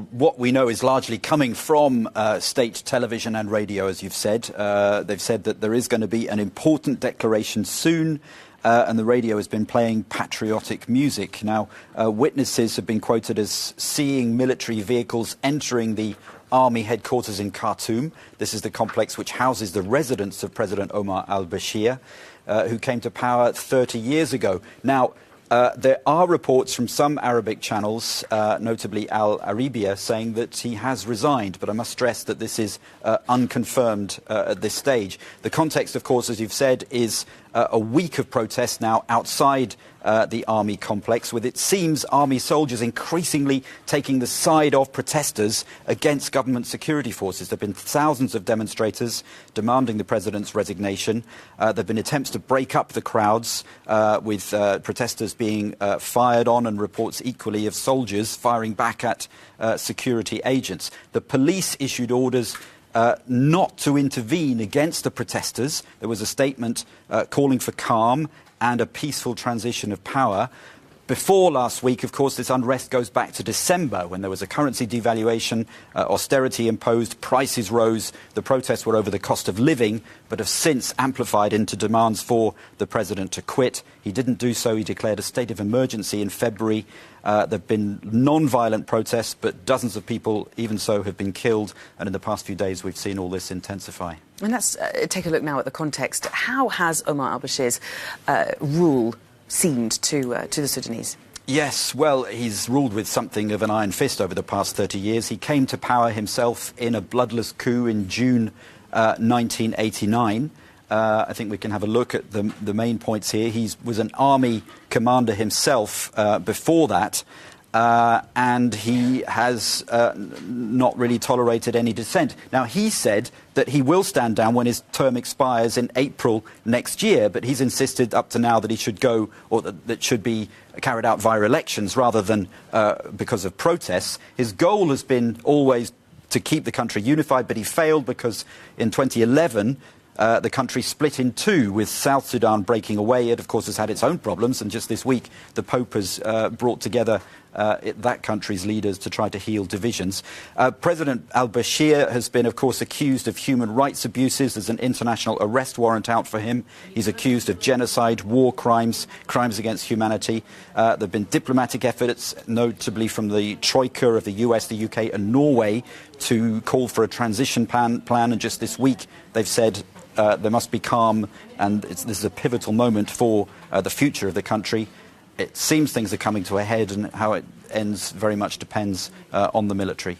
Well, what we know is largely coming from state television and radio, as you've said. They've said that there is going to be an important declaration soon, and the radio has been playing patriotic music. Now, witnesses have been quoted as seeing military vehicles entering the army headquarters in Khartoum. This is the complex which houses the residence of President Omar al-Bashir, who came to power 30 years ago. Now, there are reports from some Arabic channels, notably Al Arabiya, saying that he has resigned, but I must stress that this is unconfirmed at this stage. The context, of course, as you've said, is a week of protests now outside the army complex, with, it seems, army soldiers increasingly taking the side of protesters against government security forces. There have been thousands of demonstrators demanding the president's resignation. There have been attempts to break up the crowds, with protesters being fired on, and reports equally of soldiers firing back at security agents. The police issued orders not to intervene against the protesters. There was a statement calling for calm and a peaceful transition of power. Before last week, of course, this unrest goes back to December, when there was a currency devaluation, austerity imposed, prices rose. The protests were over the cost of living, but have since amplified into demands for the president to quit. He didn't do so. He declared a state of emergency in February. There have been non-violent protests, but dozens of people, even so, have been killed. And in the past few days, we've seen all this intensify. And let's take a look now at the context. How has Omar al-Bashir's rule seemed to the Sudanese? Yes, well, he's ruled with something of an iron fist over the past 30 years. He came to power himself in a bloodless coup in June 1989. I think we can have a look at the main points here. He was an army commander himself before that, and he has not really tolerated any dissent. Now, he said that he will stand down when his term expires in April next year, but he's insisted up to now that he should go, or that should be carried out via elections rather than because of protests. His goal has been always to keep the country unified, but he failed because in 2011, the country split in two, with South Sudan breaking away. It, of course, has had its own problems, and just this week the Pope has brought together that country's leaders to try to heal divisions. President al-Bashir has been, of course, accused of human rights abuses. There's an international arrest warrant out for him. He's accused of genocide, war crimes, crimes against humanity. There have been diplomatic efforts, notably from the Troika of the US, the UK and Norway, to call for a transition plan. And just this week they've said there must be calm, and this is a pivotal moment for the future of the country. It seems things are coming to a head, and how it ends very much depends on the military.